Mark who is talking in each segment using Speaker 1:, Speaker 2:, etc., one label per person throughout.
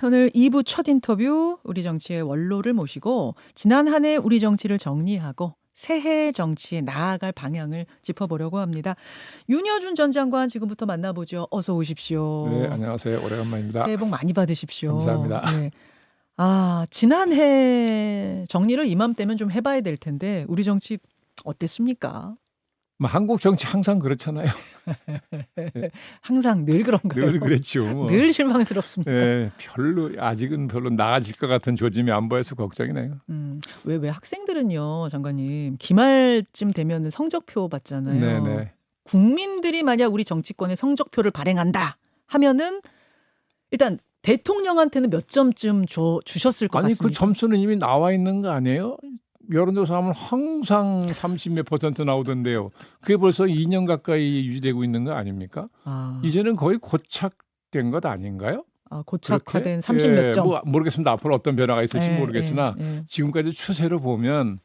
Speaker 1: 오늘 2부 첫 인터뷰 우리 정치의 원로를 모시고 지난 한 해 우리 정치를 정리하고 새해 정치에 나아갈 방향을 짚어보려고 합니다. 윤여준 전 장관 지금부터 만나보죠. 어서 오십시오.
Speaker 2: 네, 안녕하세요. 오래간만입니다.
Speaker 1: 새해 복 많이 받으십시오.
Speaker 2: 감사합니다.
Speaker 1: 네. 지난해 정리를 이맘때면 좀 해봐야 될 텐데 우리 정치 어땠습니까?
Speaker 2: 한국 정치 항상 그렇잖아요.
Speaker 1: 항상 늘 그런가요?
Speaker 2: 늘 그랬죠. 뭐.
Speaker 1: 늘 실망스럽습니다.
Speaker 2: 네, 아직은 별로 나아질 것 같은 조짐이 안 보여서 걱정이네요.
Speaker 1: 왜 학생들은요, 장관님, 기말쯤 되면 성적표 받잖아요.
Speaker 2: 네네.
Speaker 1: 국민들이 만약 우리 정치권에 성적표를 발행한다 하면은 일단 대통령한테는 몇 점쯤 주셨을 것
Speaker 2: 아니
Speaker 1: 같습니다.
Speaker 2: 그 점수는 이미 나와 있는 거 아니에요? 여론조사하면 항상 30몇 % 나오던데요. 그게 벌써 2년 가까이 유지되고 있는 거 아닙니까? 이제는 거의 고착된 것 아닌가요?
Speaker 1: 고착화된 30 몇 점.
Speaker 2: 뭐 모르겠습니다. 앞으로 어떤 변화가 있을지 모르겠으나 지금까지 추세로 보면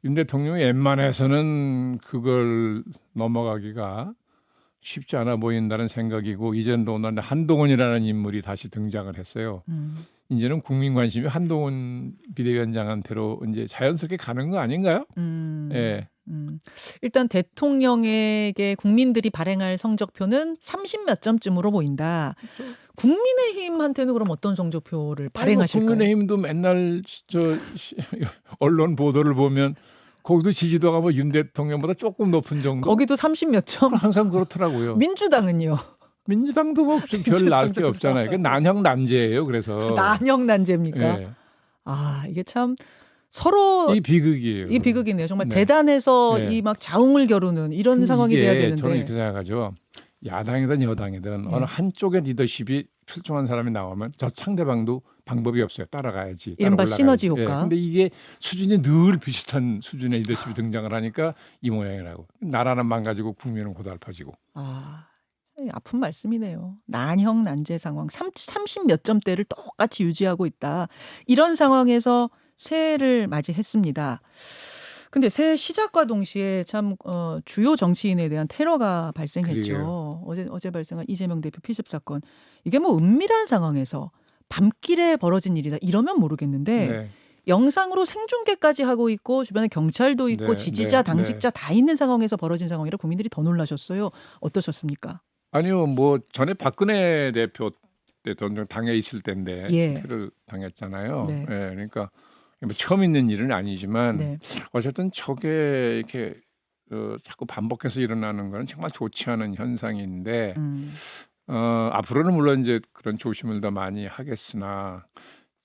Speaker 2: 윤 대통령이 웬만해서는 그걸 넘어가기가 쉽지 않아 보인다는 생각이고, 이제는 또 한동훈이라는 인물이 다시 등장을 했어요. 이제는 국민 관심이 한동훈 비대위원장한테로 이제 자연스럽게 가는 거 아닌가요? 예.
Speaker 1: 일단 대통령에게 국민들이 발행할 성적표는 30 몇 점쯤으로 보인다. 국민의힘한테는 그럼 어떤 성적표를 발행하실까요?
Speaker 2: 국민의힘도 맨날 언론 보도를 보면 거기도 지지도가 뭐 윤 대통령보다 조금 높은 정도.
Speaker 1: 거기도 30 몇 점.
Speaker 2: 항상 그렇더라고요.
Speaker 1: 민주당은요?
Speaker 2: 민주당도 뭐 별 날 게 없잖아요. 그 난형난제예요. 그래서
Speaker 1: 난형난제입니까?
Speaker 2: 예.
Speaker 1: 이게 참 서로
Speaker 2: 이 비극이에요.
Speaker 1: 이 비극이네요. 정말 대단해서 이 막 자웅을 겨루는 이런 상황이 돼야 되는데.
Speaker 2: 저는 이렇게 생각하죠. 야당이든 여당이든 어느 한쪽의 리더십이 출중한 사람이 나오면 저 상대방도 방법이 없어요. 따라가야지.
Speaker 1: 이른바 시너지 효과.
Speaker 2: 근데 이게 수준이 늘 비슷한 수준의 리더십이 등장을 하니까 이 모양이라고. 나라는 망가지고 국민은 고달퍼지고.
Speaker 1: 아픈 말씀이네요. 난형난제 상황. 30 몇 점대를 똑같이 유지하고 있다. 이런 상황에서 새해를 맞이했습니다. 근데 새해 시작과 동시에 참 주요 정치인에 대한 테러가 발생했죠. 어제 발생한 이재명 대표 피습 사건. 이게 뭐 은밀한 상황에서 밤길에 벌어진 일이다. 이러면 모르겠는데 영상으로 생중계까지 하고 있고 주변에 경찰도 있고 지지자, 당직자 다 있는 상황에서 벌어진 상황이라 국민들이 더 놀라셨어요. 어떠셨습니까?
Speaker 2: 아니요. 뭐 전에 박근혜 대표 대통령 당에 있을 때인데 테러를 당했잖아요. 그러니까 뭐 처음 있는 일은 아니지만 어쨌든 저게 이렇게 자꾸 반복해서 일어나는 건 정말 좋지 않은 현상인데 앞으로는 물론 이제 그런 조심을 더 많이 하겠으나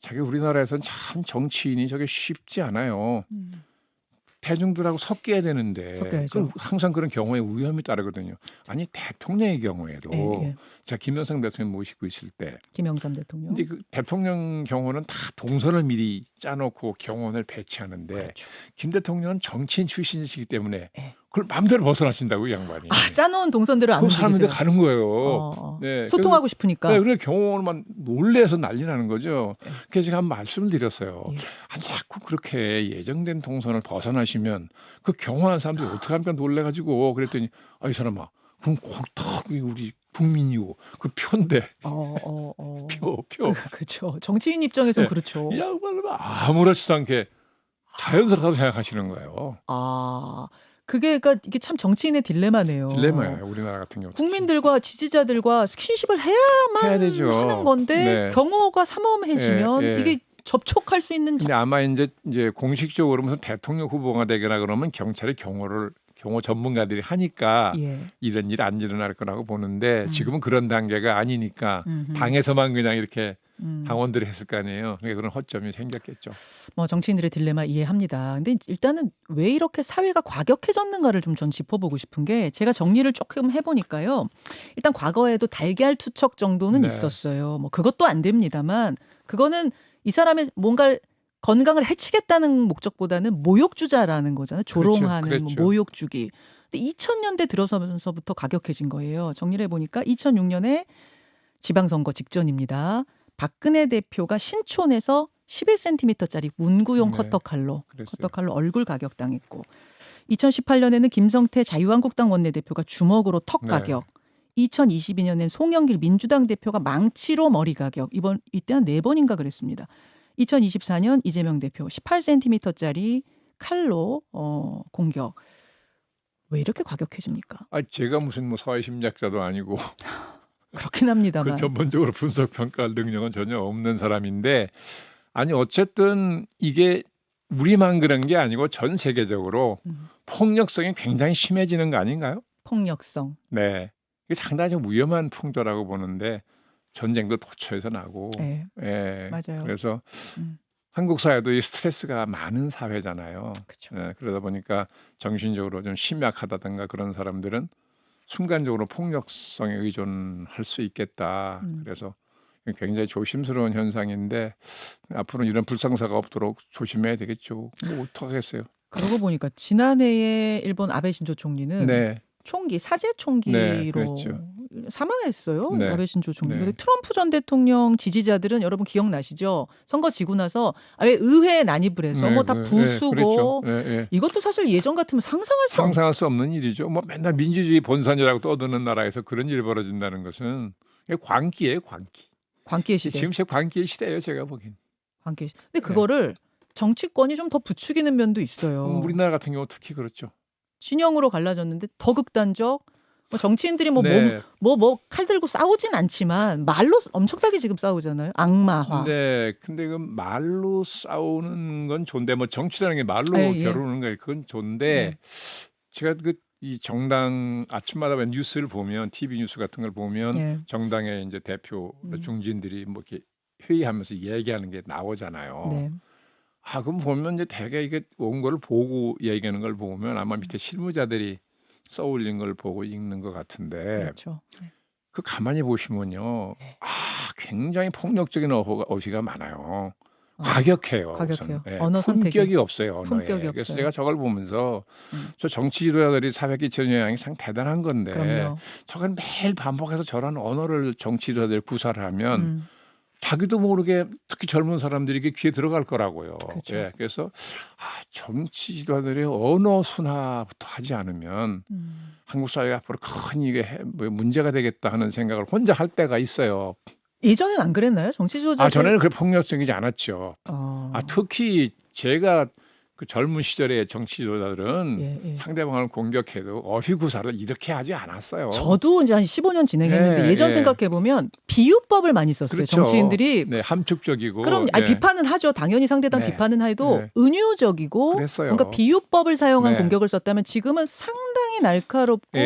Speaker 2: 저게 우리나라에서는 참 정치인이 저게 쉽지 않아요. 대중들하고 섞여야 되는데 항상 그런 경우에 위험이 따르거든요. 아니 대통령의 경우에도 제가 김영삼 대통령 모시고 있을 때
Speaker 1: 김영삼 대통령.
Speaker 2: 근데 그 대통령 경호는 다 동선을 미리 짜놓고 경호원을 배치하는데 김 대통령은 정치인 출신이시기 때문에 그걸 마음대로 벗어나신다고 이 양반이.
Speaker 1: 짜놓은 동선대로 안 움직이세요.
Speaker 2: 사람인데 가는 거예요.
Speaker 1: 소통하고 싶으니까.
Speaker 2: 그래 경호원만 놀래서 난리 나는 거죠. 그래서 제가 한 말씀을 드렸어요. 아니 자꾸 그렇게 예정된 동선을 벗어나시면 그 경호하는 사람들이 어떻게 합니까 놀래가지고 그랬더니 이 사람아 그럼 다 우리 국민이고 그 표인데 표.
Speaker 1: 그렇죠. 정치인 입장에서는 그렇죠.
Speaker 2: 이 양반은 아무렇지도 않게 자연스럽다고 생각하시는 거예요.
Speaker 1: 그러니까 이게 참 정치인의 딜레마네요.
Speaker 2: 딜레마예요. 우리나라 같은 경우.
Speaker 1: 국민들과 지지자들과 스킨십을 해야만
Speaker 2: 해야 되죠.
Speaker 1: 하는 건데 경호가 삼엄해지면 이게 접촉할 수 있는.
Speaker 2: 근데 아마 이제 공식적으로 무슨 대통령 후보가 되거나 그러면 경찰이 경호 전문가들이 하니까 이런 일 안 일어날 거라고 보는데 지금은 그런 단계가 아니니까 당에서만 그냥 이렇게 당원들이 했을 거 아니에요. 그러니까 그런 허점이 생겼겠죠.
Speaker 1: 뭐 정치인들의 딜레마 이해합니다. 근데 일단은 왜 이렇게 사회가 과격해졌는가를 좀 전 짚어보고 싶은 게 제가 정리를 조금 해보니까요. 일단 과거에도 달걀 투척 정도는 있었어요. 뭐 그것도 안 됩니다만 그거는 이 사람의 뭔가 건강을 해치겠다는 목적보다는 모욕주자라는 거잖아요. 조롱하는 뭐 모욕주기. 근데 2000년대 들어서면서부터 과격해진 거예요. 정리를 해보니까 2006년에 지방선거 직전입니다. 박근혜 대표가 신촌에서 11cm짜리 문구용 커터칼로 얼굴 가격당했고 2018년에는 김성태 자유한국당 원내대표가 주먹으로 턱 가격 2022년엔 송영길 민주당 대표가 망치로 머리 가격. 이때 한 4번인가 그랬습니다. 2024년 이재명 대표 18cm짜리 칼로 공격. 왜 이렇게 과격해집니까?
Speaker 2: 제가 무슨 뭐 사회심리학자도 아니고
Speaker 1: 그렇긴 합니다만.
Speaker 2: 전문적으로 분석 평가할 능력은 전혀 없는 사람인데 어쨌든 이게 우리만 그런 게 아니고 전 세계적으로 폭력성이 굉장히 심해지는 거 아닌가요?
Speaker 1: 폭력성.
Speaker 2: 네, 이게 상당히 좀 위험한 풍조라고 보는데 전쟁도 도처에서 나고.
Speaker 1: 네, 맞아요.
Speaker 2: 그래서 한국 사회도 이 스트레스가 많은 사회잖아요.
Speaker 1: 그렇죠.
Speaker 2: 그러다 보니까 정신적으로 좀 심약하다든가 그런 사람들은 순간적으로 폭력성에 의존할 수 있겠다. 그래서 굉장히 조심스러운 현상인데 앞으로는 이런 불상사가 없도록 조심해야 되겠죠. 뭐 어떡하겠어요.
Speaker 1: 그러고 보니까 지난해에 일본 아베 신조 총리는
Speaker 2: 네.
Speaker 1: 총기, 사제 총기로
Speaker 2: 그랬죠.
Speaker 1: 사망했어요.
Speaker 2: 네.
Speaker 1: 아베 신조 총리.
Speaker 2: 네.
Speaker 1: 근데 트럼프 전 대통령 지지자들은 여러분 기억나시죠? 선거 지고 나서 왜 의회에 난입을 해서 뭐 다 부수고 이것도 사실 예전 같으면 상상할 수
Speaker 2: 없는 일이죠. 뭐 맨날 민주주의 본산이라고 떠드는 나라에서 그런 일이 벌어진다는 것은 광기예요, 광기.
Speaker 1: 광기의 시대.
Speaker 2: 지금 광기의 시대예요, 제가 보기엔.
Speaker 1: 광기의 시대. 근데 그거를 정치권이 좀 더 부추기는 면도 있어요.
Speaker 2: 우리나라 같은 경우 특히 그렇죠.
Speaker 1: 진영으로 갈라졌는데 더 극단적. 뭐 정치인들이 칼 들고 싸우진 않지만 말로 엄청나게 지금 싸우잖아요. 악마화.
Speaker 2: 네, 근데 그 말로 싸우는 건 좋은데 뭐 정치라는 게 말로 겨루는 거예요. 그건 좋은데 제가 이 정당 아침마다 뉴스를 보면 TV 뉴스 같은 걸 보면 정당의 이제 대표 중진들이 뭐 이렇게 회의하면서 얘기하는 게 나오잖아요.
Speaker 1: 네.
Speaker 2: 그럼 보면 이제 대개 이게 온 걸 보고 얘기하는 걸 보면 아마 밑에 실무자들이 써올린 걸 보고 읽는 것 같은데.
Speaker 1: 그렇죠.
Speaker 2: 그 가만히 보시면요. 굉장히 폭력적인 어휘가 많아요. 과격해요.
Speaker 1: 언어 선택이.
Speaker 2: 품격이 없어요. 언어에.
Speaker 1: 품격이
Speaker 2: 그래서
Speaker 1: 없어요.
Speaker 2: 제가 저걸 보면서 저 정치 지도자들이 사회에 끼치는 영향이 참 대단한 건데
Speaker 1: 그럼요.
Speaker 2: 저걸 매일 반복해서 저런 언어를 정치 지도자들이 구사를 하면 자기도 모르게 특히 젊은 사람들이 이게 귀에 들어갈 거라고요.
Speaker 1: 그렇죠.
Speaker 2: 그래서 정치 지도자들이 언어 순화부터 하지 않으면 한국 사회 앞으로 큰 이게 문제가 되겠다 하는 생각을 혼자 할 때가 있어요.
Speaker 1: 예전엔 안 그랬나요? 정치 지도자들?
Speaker 2: 전에는 그렇게 폭력적이지 않았죠. 특히 제가 그 젊은 시절의 정치 지도자들은 상대방을 공격해도 어휘 구사를 이렇게 하지 않았어요.
Speaker 1: 저도 이제 한 15년 진행했는데 예전 생각해 보면 비유법을 많이 썼어요.
Speaker 2: 그렇죠.
Speaker 1: 정치인들이.
Speaker 2: 함축적이고.
Speaker 1: 그럼 비판은 하죠. 당연히 상대방 비판은 해도 은유적이고
Speaker 2: 그랬어요.
Speaker 1: 뭔가 비유법을 사용한 공격을 썼다면 지금은 상당히 날카롭고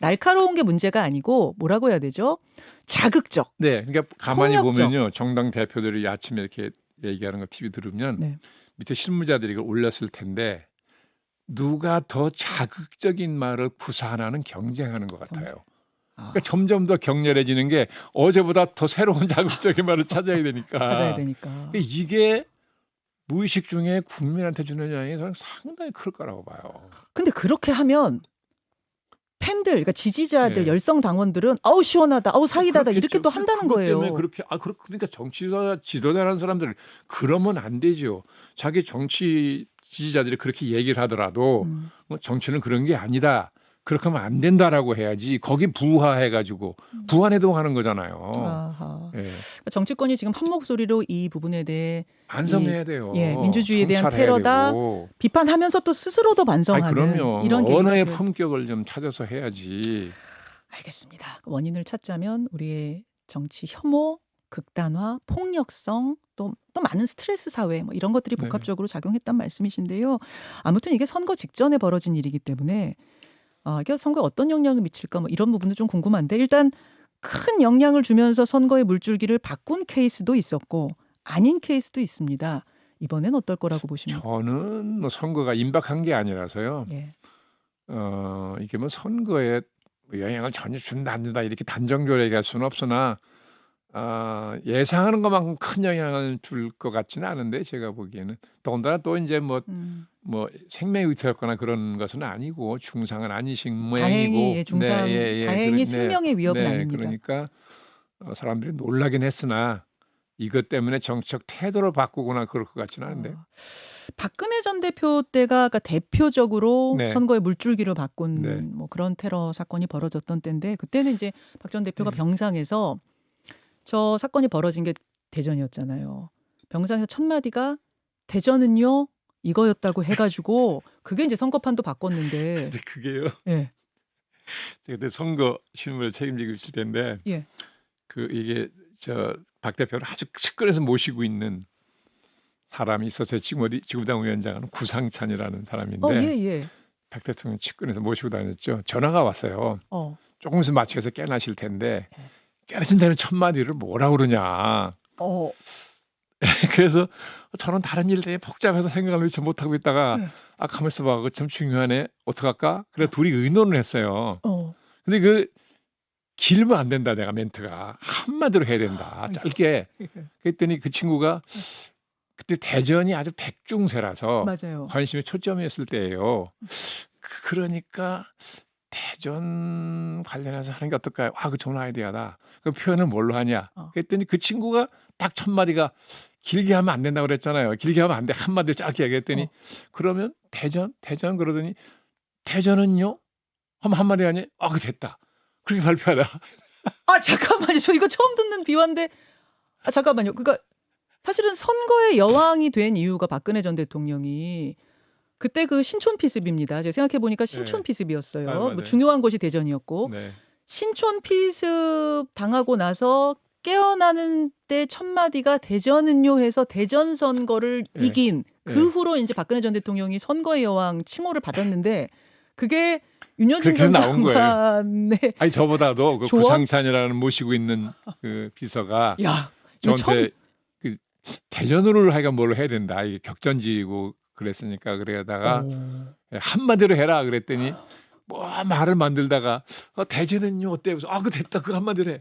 Speaker 1: 날카로운 게 문제가 아니고 뭐라고 해야 되죠? 자극적.
Speaker 2: 그러니까 가만히
Speaker 1: 폭력적.
Speaker 2: 보면요. 정당 대표들이 아침에 이렇게 얘기하는 거 TV 들으면 밑에 실무자들이 이걸 올렸을 텐데 누가 더 자극적인 말을 구사하나는 경쟁하는 것 같아요. 그러니까 점점 더 격렬해지는 게 어제보다 더 새로운 자극적인 말을 찾아야 되니까. 이게 무의식 중에 국민한테 주는 영향이 저는 상당히 클 거라고 봐요.
Speaker 1: 근데 그렇게 하면 팬들, 그러니까 지지자들, 열성 당원들은 아우 시원하다, 아우 사이다다 이렇게 또 한다는 거예요.
Speaker 2: 그러니까 정치 지도자라는 사람들 그러면 안 되죠. 자기 정치 지지자들이 그렇게 얘기를 하더라도 정치는 그런 게 아니다. 그렇게 하면 안 된다라고 해야지. 거기 부화해가지고 부안해동하는 거잖아요.
Speaker 1: 그러니까 정치권이 지금 한 목소리로 이 부분에 대해
Speaker 2: 반성해야 돼요.
Speaker 1: 민주주의에 대한 테러다 비판하면서 또 스스로도 반성하는
Speaker 2: 그럼요.
Speaker 1: 이런
Speaker 2: 언어의 품격을 좀 찾아서 해야지.
Speaker 1: 알겠습니다. 원인을 찾자면 우리의 정치 혐오, 극단화, 폭력성, 또 많은 스트레스 사회 뭐 이런 것들이 복합적으로 작용했단 말씀이신데요. 아무튼 이게 선거 직전에 벌어진 일이기 때문에 이게 선거에 어떤 영향을 미칠까 뭐 이런 부분도 좀 궁금한데 일단 큰 영향을 주면서 선거의 물줄기를 바꾼 케이스도 있었고 아닌 케이스도 있습니다. 이번엔 어떨 거라고 보십니까?
Speaker 2: 저는 뭐 선거가 임박한 게 아니라서요. 이게 뭐 선거에 영향을 전혀 준다 안 준다 이렇게 단정적으로 얘기할 수는 없으나 예상하는 것만큼 큰 영향을 줄 것 같지는 않은데 제가 보기에는 더군다나 또 이제 뭐 생명이 위태롭거나 그런 것은 아니고 중상은 아니신 모양이고
Speaker 1: 다행히 생명의 위협은 아닙니다.
Speaker 2: 그러니까 사람들이 놀라긴 했으나 이것 때문에 정치적 태도를 바꾸거나 그럴 것 같지는 않은데.
Speaker 1: 박근혜 전 대표 때가 그러니까 대표적으로
Speaker 2: 네.
Speaker 1: 선거의 물줄기를 바꾼
Speaker 2: 네.
Speaker 1: 뭐 그런 테러 사건이 벌어졌던 때인데 그때는 이제 박 전 대표가 병상에서 저 사건이 벌어진 게 대전이었잖아요. 병상에서 첫 마디가 대전은요 이거였다고 해가지고 그게 이제 선거판도 바꿨는데.
Speaker 2: 근데 그게요.
Speaker 1: 예.
Speaker 2: 제가 그때 선거 실무를 책임지고 있을 텐데
Speaker 1: 예.
Speaker 2: 이게 저 박 대표를 아주 측근에서 모시고 있는 사람이 있었어요. 지금 어디 지구당 위원장은 구상찬이라는 사람인데
Speaker 1: 예.
Speaker 2: 박 대통령 측근에서 모시고 다녔죠. 전화가 왔어요. 조금 있으면 맞춰서 깨나실 텐데 깨나신 다음에 첫 마디를 뭐라 그러냐. 그래서 저는 다른 일 되게 복잡해서 생각을 미처 못하고 있다가 가만 있어봐. 그거 참 중요하네. 어떡할까? 그래 둘이 의논을 했어요. 근데 그 길면 안 된다. 내가 멘트가 한마디로 해야 된다. 짧게. 그랬더니 그 친구가 그때 대전이 아주 백중세라서
Speaker 1: 맞아요.
Speaker 2: 관심이 초점이었을 때예요. 그러니까 대전 관련해서 하는 게 어떨까요? 그 좋은 아이디어다. 그 표현을 뭘로 하냐? 그랬더니 그 친구가 딱 첫 마디가 길게 하면 안 된다고 그랬잖아요. 길게 하면 안 돼. 한마디로 짧게 얘기했더니 그러면 대전 그러더니 대전은요? 하면 한마디 하니 그 됐다. 그렇게 발표하라.
Speaker 1: 잠깐만요. 저 이거 처음 듣는 비화인데. 잠깐만요. 그러니까 사실은 선거의 여왕이 된 이유가 박근혜 전 대통령이 그때 그 신촌 피습입니다. 제가 생각해 보니까 신촌 피습이었어요. 뭐 중요한 곳이 대전이었고 신촌 피습 당하고 나서 깨어나는 때 첫 마디가 대전은요 해서 대전 선거를 이긴 그 후로 이제 박근혜 전 대통령이 선거의 여왕 칭호를 받았는데 그게 윤여준 전 장관의
Speaker 2: 아니 저보다도 그 구상찬이라는 모시고 있는 그 비서가 저한테 그 대전으로 하여간 뭘 해야 된다. 이게 격전지고 그랬으니까 그러다가 한마디로 해라 그랬더니 뭐 말을 만들다가 대전은요 어때? 그래서 그 됐다. 그 한마디로 해.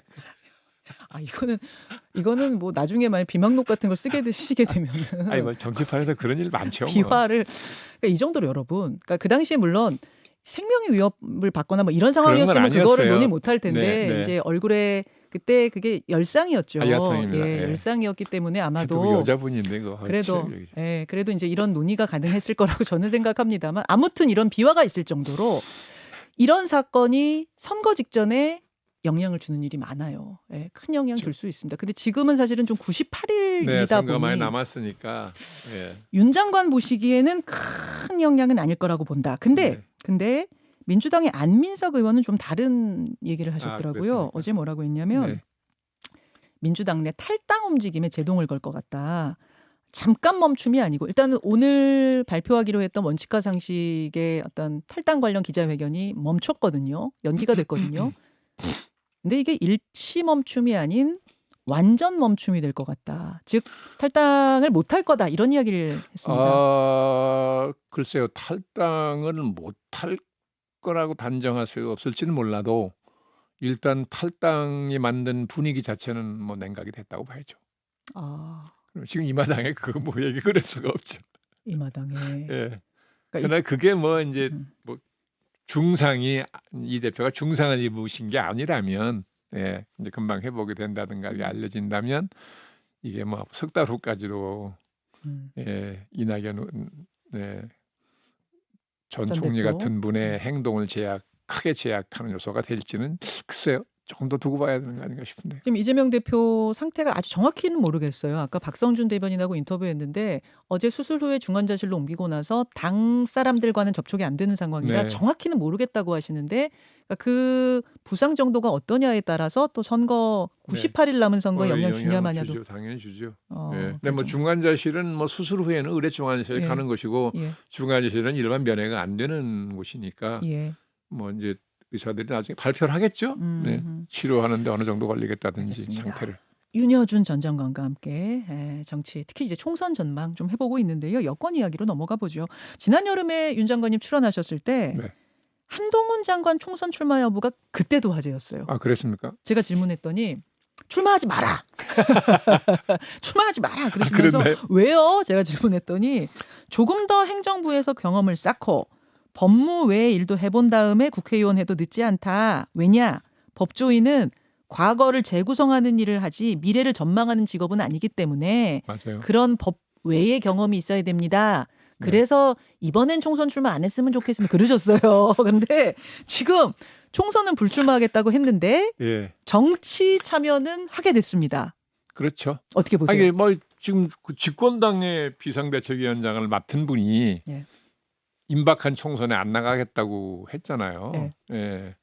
Speaker 1: 이거는 뭐 나중에 만약 비망록 같은 걸 쓰시게 되면은
Speaker 2: 아니 뭐 정치판에서 그런 일 많죠.
Speaker 1: 비화를 그러니까 이 정도로 여러분. 그러니까 그 당시에 물론 생명의 위협을 받거나 뭐 이런 상황이었으면 그거를 논의 못할 텐데 이제 얼굴에 그때 그게 열상이었죠.
Speaker 2: 열상입니다.
Speaker 1: 열상이었기 때문에 아마도
Speaker 2: 그 여자분인데 그거
Speaker 1: 그래도 이제 이런 논의가 가능했을 거라고 저는 생각합니다만 아무튼 이런 비화가 있을 정도로 이런 사건이 선거 직전에 영향을 주는 일이 많아요. 큰 영향 줄 수 있습니다. 근데 지금은 사실은 좀 98일이다 보니
Speaker 2: 많이 남았으니까
Speaker 1: 윤 장관 보시기에는 큰 영향은 아닐 거라고 본다. 근데 민주당의 안민석 의원은 좀 다른 얘기를 하셨더라고요. 어제 뭐라고 했냐면 민주당 내 탈당 움직임에 제동을 걸 것 같다. 잠깐 멈춤이 아니고 일단은 오늘 발표하기로 했던 원칙과 상식의 어떤 탈당 관련 기자회견이 멈췄거든요. 연기가 됐거든요. 근데 이게 일치 멈춤이 아닌 완전 멈춤이 될 것 같다. 즉 탈당을 못할 거다 이런 이야기를 했습니다.
Speaker 2: 글쎄요. 탈당을 못할 거라고 단정할 수가 없을지는 몰라도 일단 탈당이 만든 분위기 자체는 뭐 냉각이 됐다고 봐야죠. 지금 이 마당에 그거 뭐 얘기 그럴 수가 없죠.
Speaker 1: 이 마당에.
Speaker 2: 그러나 그게 뭐 이제 뭐 중상이 이 대표가 중상을 입으신 게 아니라면 이제 금방 회복이 된다든가 알려진다면 이게 뭐 석 달 후까지도 이낙연 전 총리 같은 분의 행동을 크게 제약하는 요소가 될지는 글쎄요. 조금 더 두고 봐야 되는 거 아닌가 싶은데.
Speaker 1: 지금 이재명 대표 상태가 아주 정확히는 모르겠어요. 아까 박성준 대변인하고 인터뷰했는데 어제 수술 후에 중환자실로 옮기고 나서 당 사람들과는 접촉이 안 되는 상황이라 정확히는 모르겠다고 하시는데 그러니까 그 부상 정도가 어떠냐에 따라서 또 선거 98일 남은 선거에 영향 주냐 마냐도
Speaker 2: 당연히 주죠. 근데 뭐 중환자실은 뭐 수술 후에는 의뢰 중환자실 가는 것이고 중환자실은 일반 면회가 안 되는 곳이니까 뭐 이제 의사들이 나중에 발표를 하겠죠. 치료하는데 어느 정도 걸리겠다든지 알겠습니다. 상태를.
Speaker 1: 윤여준 전 장관과 함께 정치 특히 이제 총선 전망 좀 해보고 있는데요. 여권 이야기로 넘어가 보죠. 지난 여름에 윤 장관님 출연하셨을 때 한동훈 장관 총선 출마 여부가 그때도 화제였어요.
Speaker 2: 그랬습니까?
Speaker 1: 제가 질문했더니 출마하지 마라. 출마하지 마라. 그러시면서 왜요? 제가 질문했더니 조금 더 행정부에서 경험을 쌓고 법무 외의 일도 해본 다음에 국회의원 해도 늦지 않다. 왜냐? 법조인은 과거를 재구성하는 일을 하지 미래를 전망하는 직업은 아니기 때문에
Speaker 2: 맞아요.
Speaker 1: 그런 법 외의 경험이 있어야 됩니다. 그래서 이번엔 총선 출마 안 했으면 좋겠으면 그러셨어요. 근데 지금 총선은 불출마하겠다고 했는데
Speaker 2: 예.
Speaker 1: 정치 참여는 하게 됐습니다.
Speaker 2: 그렇죠.
Speaker 1: 어떻게 보세요?
Speaker 2: 아니 뭐 지금 그 집권당의 비상대책위원장을 맡은 분이
Speaker 1: 예.
Speaker 2: 임박한 총선에 안 나가겠다고 했잖아요.
Speaker 1: 예.
Speaker 2: 예.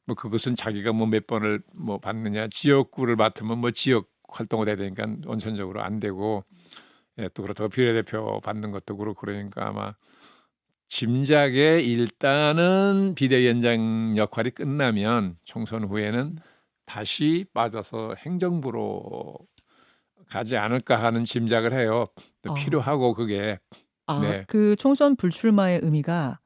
Speaker 2: 뭐 그것은 자기가 뭐 몇 번을 뭐 받느냐, 지역구를 맡으면 뭐 지역 활동을 해야 되니까 원천적으로 안 되고, 예, 또 그렇다고 비례대표 받는 것도 그렇고, 그러니까 아마 짐작에 일단은 비대위원장 역할이 끝나면 총선 후에는 다시 빠져서 행정부로 가지 않을까 하는 짐작을 해요. 필요하고 그게. 네.
Speaker 1: 그 총선 불출마의 의미가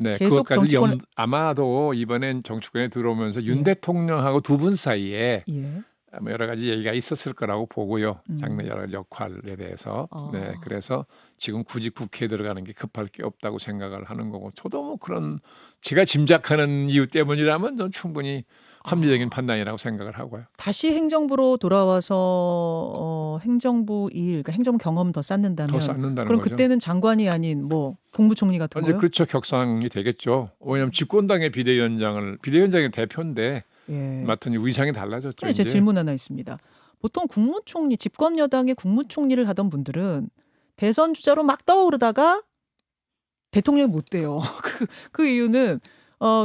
Speaker 2: 네,
Speaker 1: 계속
Speaker 2: 그것까지
Speaker 1: 정치권
Speaker 2: 아마도 이번엔 정치권에 들어오면서 윤 대통령하고 두 분 사이에
Speaker 1: 예.
Speaker 2: 뭐 여러 가지 얘기가 있었을 거라고 보고요. 장래 여러 가지 역할에 대해서. 네, 그래서 지금 굳이 국회에 들어가는 게 급할 게 없다고 생각을 하는 거고, 저도 뭐 그런 제가 짐작하는 이유 때문이라면 전 충분히 합리적인 판단이라고 생각을 하고요.
Speaker 1: 다시 행정부로 돌아와서 행정부 일, 그러니까 행정 경험 더 쌓는다면 그럼
Speaker 2: 거죠.
Speaker 1: 그때는 장관이 아닌 뭐 국무총리 같은 거요?
Speaker 2: 그렇죠. 격상이 되겠죠. 왜냐하면 집권당의 비대위원장의 대표인데
Speaker 1: 예.
Speaker 2: 맡은 위상이 달라졌죠.
Speaker 1: 네, 제 질문 하나 있습니다. 보통 국무총리, 집권 여당의 국무총리를 하던 분들은 대선 주자로 막 떠오르다가 대통령이 못 돼요. 그 이유는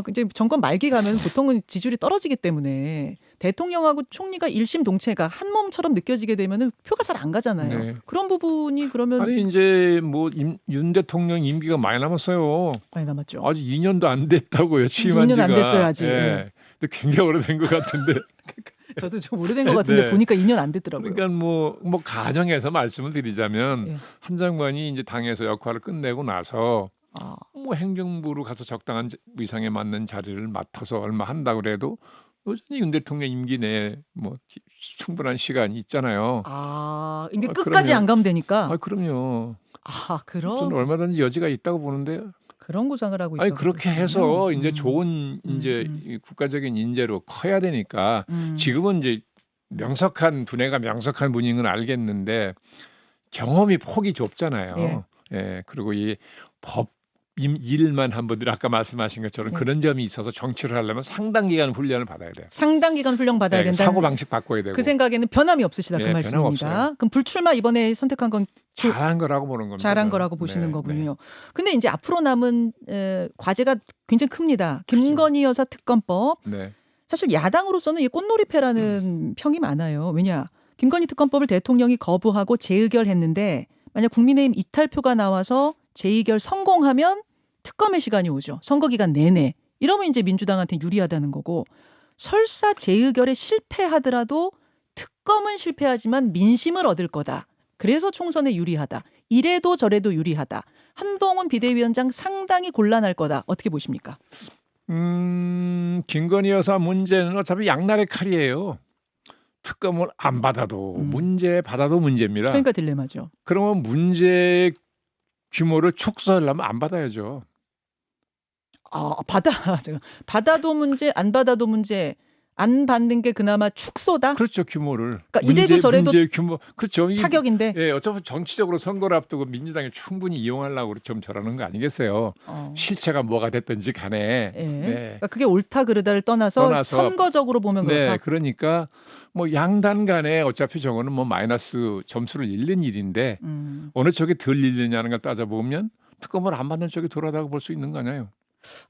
Speaker 1: 이제 정권 말기 가면 보통은 지지율이 떨어지기 때문에 대통령하고 총리가 일심동체가 한 몸처럼 느껴지게 되면은 표가 잘 안 가잖아요.
Speaker 2: 네.
Speaker 1: 그런 부분이 그러면
Speaker 2: 아니 이제 뭐 윤 대통령 임기가 많이 남았어요.
Speaker 1: 많이 남았죠.
Speaker 2: 아직 2년도 안 됐다고요. 취임한
Speaker 1: 2년
Speaker 2: 지가.
Speaker 1: 안 됐어요 아직.
Speaker 2: 예. 근데 굉장히 오래된 것 같은데.
Speaker 1: 저도 좀 오래된 것 같은데
Speaker 2: 네.
Speaker 1: 보니까 2년 안 됐더라고요.
Speaker 2: 그러니까 뭐 가정에서 말씀을 드리자면
Speaker 1: 예.
Speaker 2: 한 장관이 이제 당에서 역할을 끝내고 나서 뭐 행정부로 가서 적당한 위상에 맞는 자리를 맡아서 얼마 한다고 그래도 여전히 윤 대통령 임기 내에 뭐 충분한 시간이 있잖아요.
Speaker 1: 임기 끝까지
Speaker 2: 그럼요.
Speaker 1: 안 가면 되니까.
Speaker 2: 그럼요.
Speaker 1: 그런
Speaker 2: 저는 얼마든지 여지가 있다고 보는데.
Speaker 1: 그런 구상을 하고 있다고.
Speaker 2: 아니 그렇게 해서 이제 좋은 이제 국가적인 인재로 커야 되니까 지금은 이제 명석한 두뇌가 명석한 분인 건 알겠는데 경험이 폭이 좁잖아요. 예. 그리고 이 법 일만 한 분들이 아까 말씀하신 것처럼 그런 점이 있어서 정치를 하려면 상당 기간 훈련을 받아야 돼요.
Speaker 1: 상당 기간 훈련 받아야 된다.
Speaker 2: 사고 방식 바꿔야 되고.
Speaker 1: 그 생각에는 변함이 없으시다 그 말씀입니다. 그럼 불출마 이번에 선택한 건
Speaker 2: 잘한 거라고 보는 겁니다.
Speaker 1: 잘한 거라고 보시는 거군요. 근데 이제 앞으로 남은 과제가 굉장히 큽니다. 김건희 여사 특검법. 사실 야당으로서는 이 꽃놀이패라는 평이 많아요. 왜냐? 김건희 특검법을 대통령이 거부하고 재의결했는데 만약 국민의힘 이탈표가 나와서 재의결 성공하면 특검의 시간이 오죠. 선거 기간 내내. 이러면 이제 민주당한테 유리하다는 거고, 설사 재의결에 실패하더라도 특검은 실패하지만 민심을 얻을 거다. 그래서 총선에 유리하다. 이래도 저래도 유리하다. 한동훈 비대위원장 상당히 곤란할 거다. 어떻게 보십니까?
Speaker 2: 김건희 여사 문제는 어차피 양날의 칼이에요. 특검을 안 받아도 문제, 받아도 문제입니다.
Speaker 1: 그러니까 딜레마죠.
Speaker 2: 그러면 문제 규모를 축소하려면 안 받아야죠.
Speaker 1: 받아도 문제, 안 받아도 문제. 안 받는 게 그나마 축소다.
Speaker 2: 그렇죠, 규모를.
Speaker 1: 그러니까 이래도 저래도
Speaker 2: 문제 규모, 그렇죠.
Speaker 1: 타격인데.
Speaker 2: 예, 어차피 정치적으로 선거를 앞두고 민주당이 충분히 이용하려고 좀 저러는 거 아니겠어요. 실체가 뭐가 됐든지 간에.
Speaker 1: 그러니까 그게 옳다 그르다를 떠나서 선거적으로 보면 그렇다.
Speaker 2: 그러니까 뭐 양단 간에 어차피 저거는 뭐 마이너스 점수를 잃는 일인데 어느 쪽이 덜 잃느냐는 걸 따져보면 특검을 안 받는 쪽이 덜하다고 볼 수 있는 거 아니에요.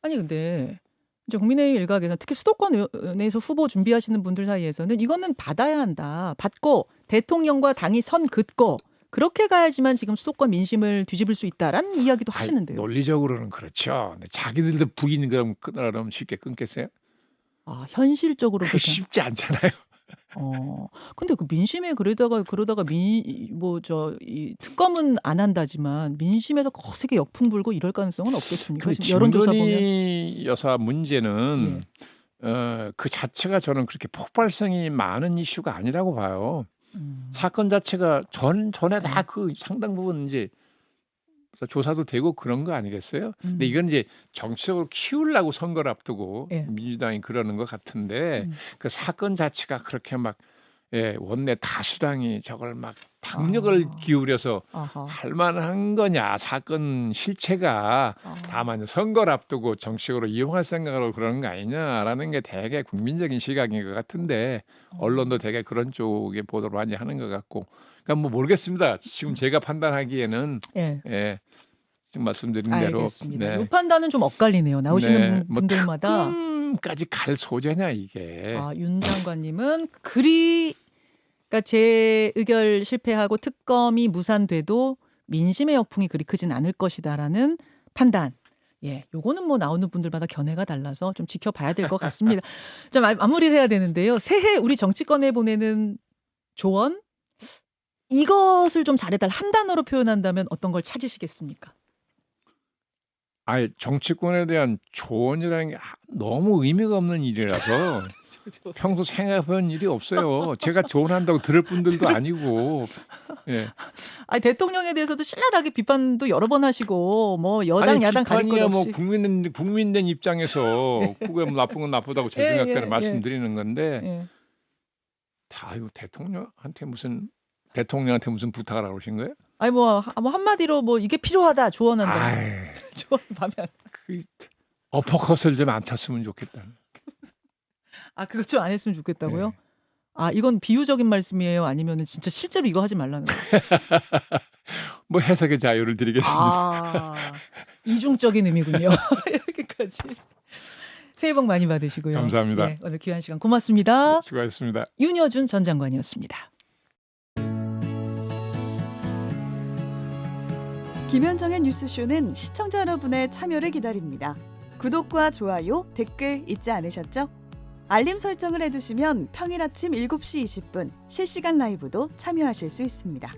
Speaker 1: 아니 근데 이제 국민의힘 일각에서 특히 수도권에서 후보 준비하시는 분들 사이에서는 이거는 받아야 한다. 받고 대통령과 당이 선 긋고 그렇게 가야지만 지금 수도권 민심을 뒤집을 수 있다라는 이야기도 하시는데요.
Speaker 2: 논리적으로는 그렇죠. 근데 자기들도 부인 그럼 쉽게 끊겠어요?
Speaker 1: 현실적으로
Speaker 2: 쉽지 않잖아요.
Speaker 1: 근데 그 민심에 그러다가 이 특검은 안 한다지만 민심에서 거세게 역풍 불고 이럴 가능성은 없겠습니까? 여론조사 보면.
Speaker 2: 김건희 여사 문제는 그 자체가 저는 그렇게 폭발성이 많은 이슈가 아니라고 봐요. 사건 자체가 전에 다 그 상당 부분 이제 조사도 되고 그런 거 아니겠어요? 근데 이건 이제 정치적으로 키우려고 선거를 앞두고 민주당이 그러는 것 같은데 그 사건 자체가 그렇게 막 원내 다수당이 저걸 막 당력을 기울여서 할 만한 거냐 사건 실체가 다만 선거를 앞두고 정치적으로 이용할 생각으로 그러는 거 아니냐라는 게 되게 국민적인 시각인 것 같은데 언론도 되게 그런 쪽의 보도를 많이 하는 것 같고 그러니까 뭐 모르겠습니다. 지금 제가 판단하기에는 예. 지금 말씀드린 대로
Speaker 1: 알겠습니다. 이 판단은 좀 엇갈리네요. 나오시는 분들마다
Speaker 2: 까지 갈 소재냐 이게.
Speaker 1: 윤 장관님은 그러니까 재의결 실패하고 특검이 무산돼도 민심의 역풍이 그리 크진 않을 것이다라는 판단. 예, 요거는 뭐 나오는 분들마다 견해가 달라서 좀 지켜봐야 될 것 같습니다. 자, 마무리를 해야 되는데요. 새해 우리 정치권에 보내는 조언 이것을 좀 잘해달 한 단어로 표현한다면 어떤 걸 찾으시겠습니까?
Speaker 2: 정치권에 대한 조언이라는 게 너무 의미가 없는 일이라서 평소 생각해본 일이 없어요. 제가 조언한다고 들을 분들도 아니고. 예.
Speaker 1: 대통령에 대해서도 신랄하게 비판도 여러 번 하시고 뭐 여당 야당 가릴 것 없이.
Speaker 2: 뭐 국민된 입장에서 그게 뭐 나쁜 건 나쁘다고 제 생각대로 말씀드리는 건데 다 이거 대통령한테 무슨 부탁을 하고 오신 거예요?
Speaker 1: 뭐 한마디로 뭐 이게 필요하다 조언한다. 조언하면
Speaker 2: 어퍼컷을 좀 안 쳤으면 좋겠다.
Speaker 1: 그거 좀 안 했으면 좋겠다고요? 이건 비유적인 말씀이에요? 아니면은 진짜 실제로 이거 하지 말라는 거예요?
Speaker 2: 뭐 해석의 자유를 드리겠습니다.
Speaker 1: 이중적인 의미군요. 여기까지. 새해 복 많이 받으시고요.
Speaker 2: 감사합니다.
Speaker 1: 네, 오늘 귀한 시간 고맙습니다.
Speaker 2: 수고하셨습니다.
Speaker 1: 윤여준 전 장관이었습니다.
Speaker 3: 김현정의 뉴스쇼는 시청자 여러분의 참여를 기다립니다. 구독과 좋아요, 댓글 잊지 않으셨죠? 알림 설정을 해두시면 평일 아침 7시 20분 실시간 라이브도 참여하실 수 있습니다.